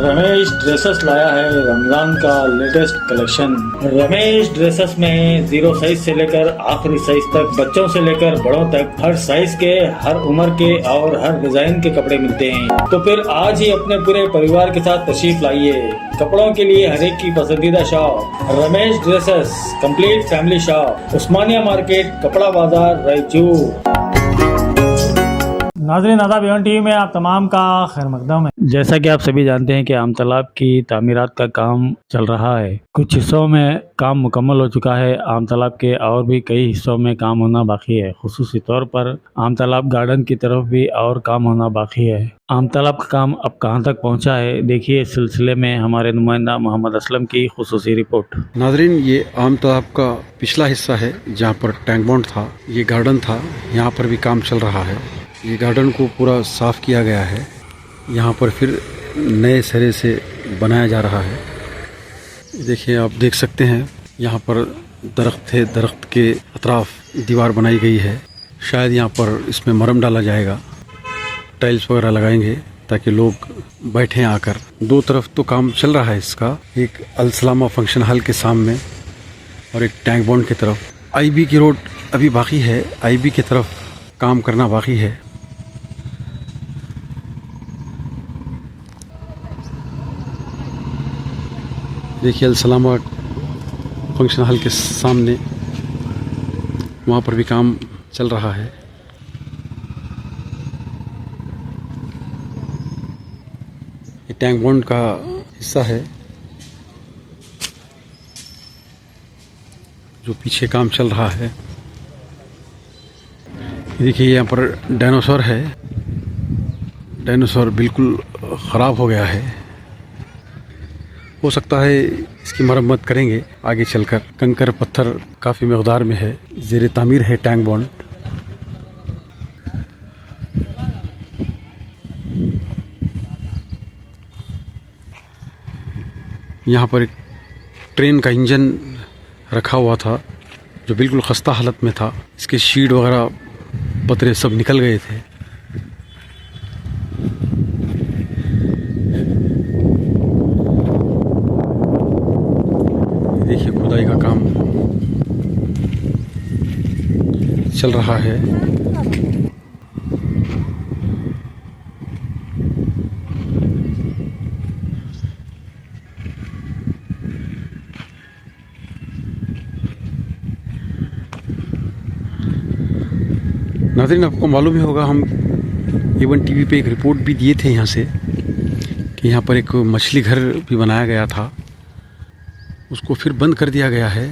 Ramesh dresses लाया है रमजान का लेटेस्ट कलेक्शन। रमेश ड्रेसेस में 0 साइज से लेकर आखिरी साइज तक, बच्चों से लेकर बड़ों तक, हर साइज के, हर उम्र के और हर डिजाइन के कपड़े मिलते हैं। तो फिर आज ही अपने पूरे परिवार के साथ तशरीफ लाइए। कपड़ों के लिए हर एक की पसंदीदा shop Ramesh dresses, complete family shop, Osmania market, कपड़ा बाजार, रायचूर। नाज़रीन आदाब, एवन टीवी में आप तमाम का खैर मकदम है। जैसा कि आप सभी जानते हैं कि आम तालाब की तामीरात का काम चल रहा है। कुछ हिस्सों में काम मुकम्मल हो चुका है। आम तालाब के और भी कई हिस्सों में काम होना बाकी है। खुसूसी तौर पर आम तालाब गार्डन की तरफ भी और काम होना बाकी है। आम तालाब का काम अब कहां तक पहुंचा है, देखिए इस सिलसिले में हमारे नुमाइंदा मोहम्मद असलम की खुसूसी रिपोर्ट। नाज़रीन, ये आम तालाब का पिछला हिस्सा है जहाँ पर टैंक बॉन्ड था, ये गार्डन था, यहाँ पर भी काम चल रहा है। ये गार्डन को पूरा साफ़ किया गया है। यहाँ पर फिर नए सिरे से बनाया जा रहा है। देखिए, आप देख सकते हैं यहाँ पर दरख्त है, दरख्त के अतराफ दीवार बनाई गई है। शायद यहाँ पर इसमें मरम डाला जाएगा, टाइल्स वगैरह लगाएंगे ताकि लोग बैठें आकर। दो तरफ तो काम चल रहा है इसका, एक अलसलामा फंक्शन हॉल के सामने और एक टैंक बॉन्ड की तरफ। आईबी की रोड अभी बाकी है, आईबी की तरफ काम करना बाकी है। देखिए, अलसलामा फंक्शन हॉल के सामने वहाँ पर भी काम चल रहा है। ये टैंक बॉन्ड का हिस्सा है जो पीछे काम चल रहा है। देखिए, यहाँ पर डायनासोर है। डायनासोर बिल्कुल ख़राब हो गया है। हो सकता है इसकी मरम्मत करेंगे आगे चलकर। कंकर पत्थर काफ़ी मकदार में है, ज़ेर तामीर है टैंक बॉन्ड। यहाँ पर एक ट्रेन का इंजन रखा हुआ था जो बिल्कुल खस्ता हालत में था। इसके शीट वगैरह पतरे सब निकल गए थे। देखिए, खुदाई का काम चल रहा है। नाज़रीन, आपको मालूम ही होगा, हम एवन टीवी पे एक रिपोर्ट भी दिए थे यहाँ से कि यहाँ पर एक मछली घर भी बनाया गया था। उसको फिर बंद कर दिया गया है।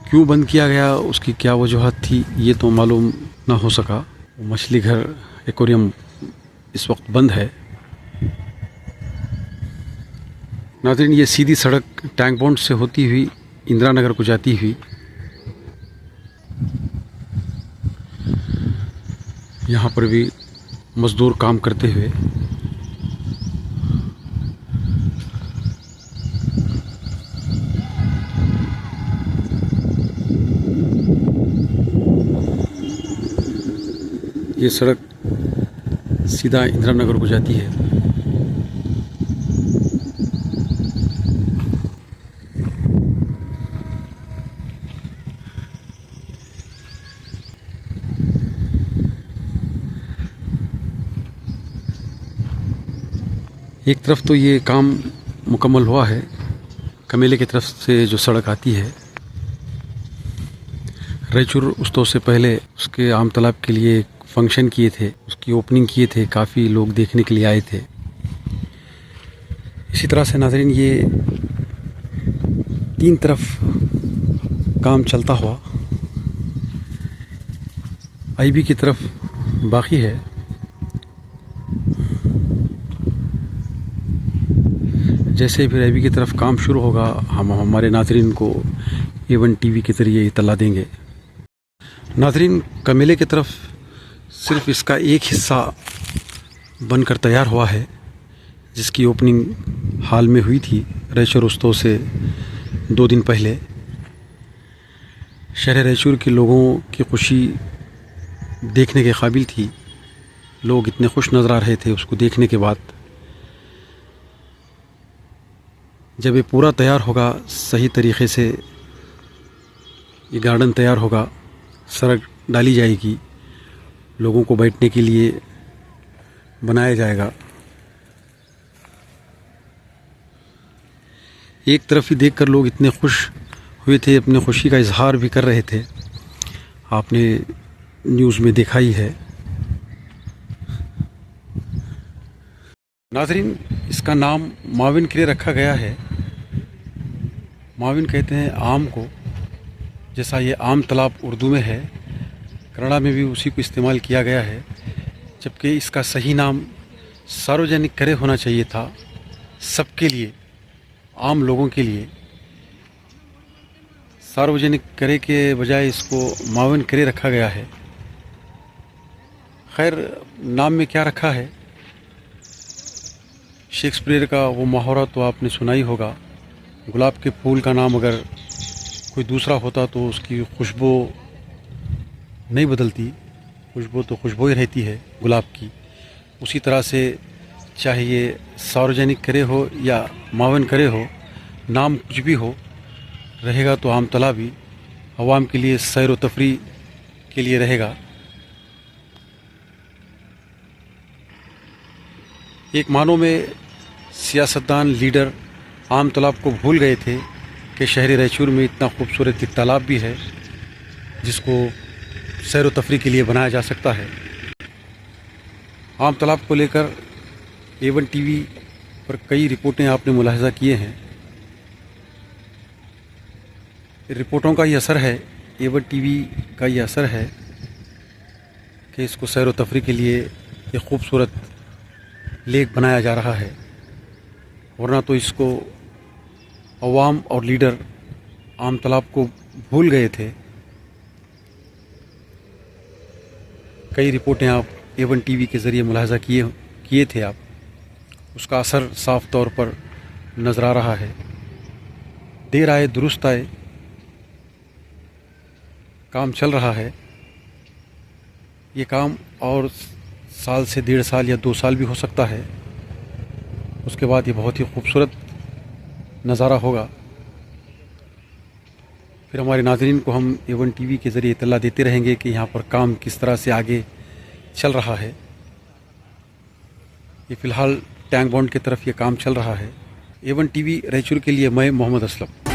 क्यों बंद किया गया, उसकी क्या वजूहत थी, ये तो मालूम ना हो सका। मछली घर, एक्वेरियम इस वक्त बंद है। नाज़रीन, ये सीधी सड़क टैंक बॉन्ड से होती हुई इंदिरा नगर को जाती हुई यहाँ पर भी मज़दूर काम करते हुए। ये सड़क सीधा इंदिरा नगर को जाती है। एक तरफ तो ये काम मुकम्मल हुआ है, कमेले की तरफ से जो सड़क आती है। रायचूर उस्तों से पहले उसके आम तालाब के लिए एक फंक्शन किए थे, उसकी ओपनिंग किए थे, काफ़ी लोग देखने के लिए आए थे। इसी तरह से नाज़रीन, ये तीन तरफ काम चलता हुआ आईबी की तरफ बाकी है। जैसे फिर आईबी की तरफ काम शुरू होगा, हम हमारे नाज़रीन को एवन टीवी के ज़रिए इत्तला देंगे। नाज़रीन, कमेले की तरफ सिर्फ इसका एक हिस्सा बनकर तैयार हुआ है, जिसकी ओपनिंग हाल में हुई थी रायचूर उस्तों से 2 दिन पहले। शहर रायचूर के लोगों की खुशी देखने के काबिल थी। लोग इतने खुश नज़र आ रहे थे उसको देखने के बाद। जब ये पूरा तैयार होगा, सही तरीके से ये गार्डन तैयार होगा, सड़क डाली जाएगी, लोगों को बैठने के लिए बनाया जाएगा। एक तरफ ही देखकर लोग इतने खुश हुए थे, अपने खुशी का इजहार भी कर रहे थे। आपने न्यूज़ में देखा ही है। नाज़रीन, इसका नाम माविन के लिए रखा गया है। माविन कहते हैं आम को, जैसा ये आम तालाब उर्दू में है, कन्नड़ा में भी उसी को इस्तेमाल किया गया है, जबकि इसका सही नाम सार्वजनिक करे होना चाहिए था, सबके लिए, आम लोगों के लिए। सार्वजनिक करे के बजाय इसको माविन करे रखा गया है। खैर, नाम में क्या रखा है, शेक्सपियर का वो मुहावरा तो आपने सुना ही होगा, गुलाब के फूल का नाम अगर कोई दूसरा होता तो उसकी खुशबू नहीं बदलती, खुशबू तो खुशबू ही रहती है गुलाब की। उसी तरह से चाहे ये सार्वजनिक करे हो या मावन करे हो, नाम कुछ भी हो, रहेगा तो आम तालाब भी अवाम के लिए सैर व तफरी के लिए रहेगा। एक मानो में सियासतदान लीडर आम तालाब को भूल गए थे कि शहरी रायचूर में इतना खूबसूरत एक तालाब भी है जिसको सैर व तफरी के लिए बनाया जा सकता है। आम तालाब को लेकर A1 टीवी पर कई रिपोर्टें आपने मुलाहिजा किए हैं। रिपोर्टों का ये असर है, A1 टीवी का ये असर है कि इसको सैर व तफरी के लिए एक खूबसूरत लेक बनाया जा रहा है, वरना तो इसको अवाम और लीडर आम तालाब को भूल गए थे। कई रिपोर्टें आप A1 टीवी के ज़रिए मुलाहिजा किए थे आप, उसका असर साफ तौर पर नज़र आ रहा है। देर आए दुरुस्त आए, काम चल रहा है। ये काम और साल से 1.5 साल या 2 साल भी हो सकता है। उसके बाद ये बहुत ही खूबसूरत नज़ारा होगा। फिर हमारे नाज़रीन को हम A1 टीवी के ज़रिए इत्तला देते रहेंगे कि यहाँ पर काम किस तरह से आगे चल रहा है। ये फ़िलहाल टैंक बॉन्ड की तरफ ये काम चल रहा है। A1 टीवी रायचूर के लिए मैं मोहम्मद असलम।